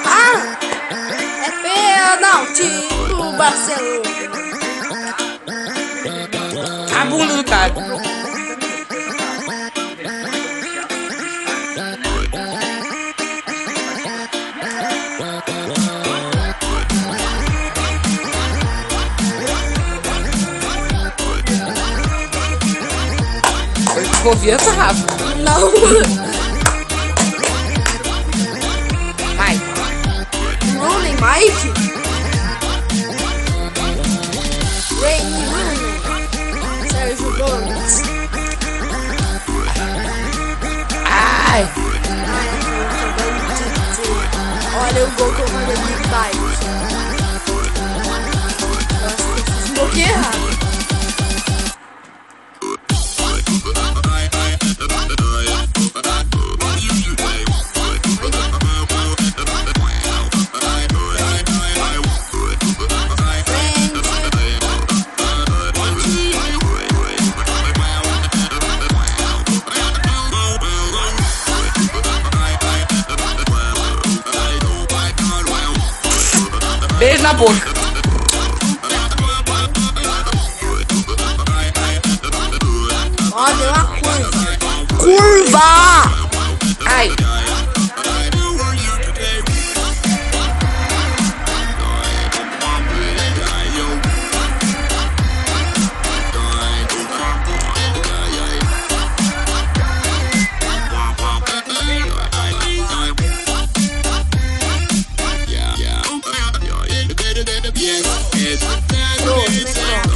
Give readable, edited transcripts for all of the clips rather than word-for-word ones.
Ah! É pênalti pro Barcelona. A bunda do cara. Confiança, Rafa. Não. Mike. Não, nem Mike. Wayne Rooney. Sérgio Gomes. Ai. Olha o gol que eu mandei de baixo. Eu acho que eu fiz um pouquinho errado. Beijo na boca. Ó, deu uma curva. Curva! Ai.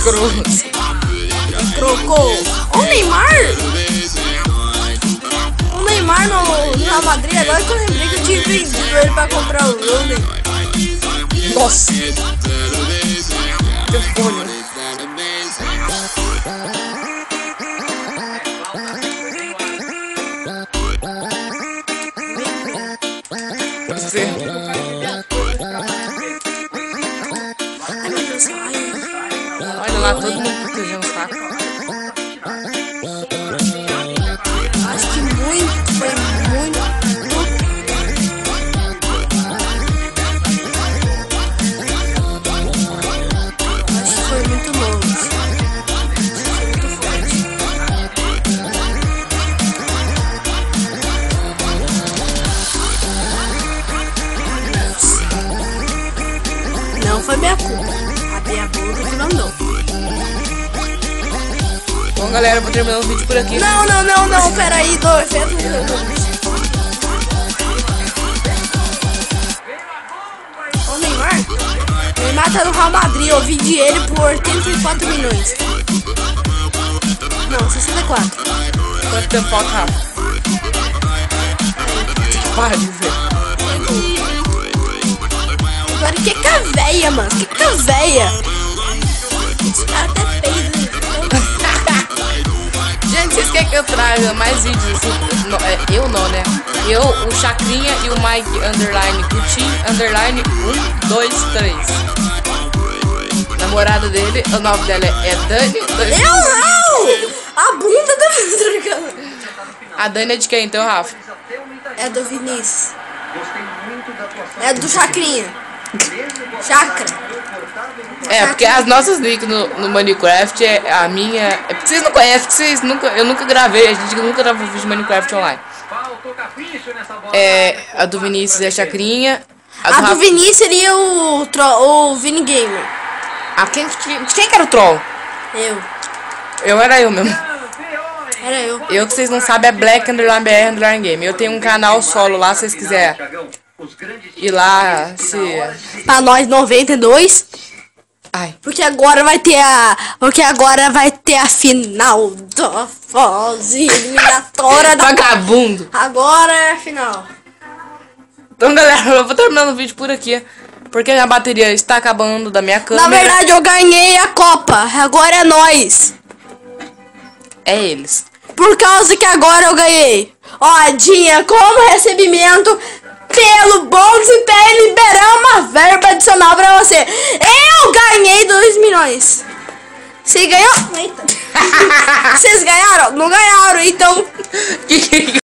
Cruz. Trocou. O Neymar? O Neymar no Real Madrid, agora que eu lembrei que eu tinha vendido ele pra comprar o Rooney. Nossa. Telefone. Você. Olha lá, todo mundo protegendo o saco. Acho que muito, foi muito. Acho que foi muito longe. Acho que foi muito forte. Não foi minha culpa. A minha bunda que mandou. Bom, galera, eu vou terminar o vídeo por aqui. Não, peraí, dois. Ô Neymar? Neymar tá no Real Madrid, eu vendi ele por 84 milhões. Não, 64. Quanto tempo falta, Rafa? Para de ver. Agora que é a véia, mano? Que é a véia? Esse cara até peido. Gente, vocês querem que eu traga mais vídeos assim? Eu não, né? Eu, o Chacrinha e o Mike underline Coutinho underline 1, 2, 3. Namorada dele, o nome dela é Dani. Eu não! A bunda da Vinícius. A Dani é de quem então, Rafa? É do Vinícius. É do Chacrinha. Chacra. É, porque as nossas nicks no Minecraft, a minha... É porque vocês não conhecem, porque vocês nunca... Eu nunca gravei, a gente nunca gravou vídeo de Minecraft online. É, a do Vinícius é a Chacrinha. A do Vinícius seria o Vini Gamer. Quem que era o troll? Era eu mesmo. Era eu. Eu que vocês não sabem é Black underline BR underline Game. Eu tenho um canal solo lá, se vocês quiserem ir lá, se... Pra nós 92. Ai. Porque agora vai ter a final da fase eliminatória da... Vagabundo. Agora é a final. Então, galera, eu vou terminando o vídeo por aqui, porque a bateria está acabando da minha câmera. Na verdade, eu ganhei a Copa. Agora é nós. É eles. Por causa que agora eu ganhei. Ó, Dinha, como recebimento pelo bom desempenho, liberar uma verba adicional pra você. Eu ganhei 2 milhões. Você ganhou? Eita. Vocês ganharam? Não ganharam, então...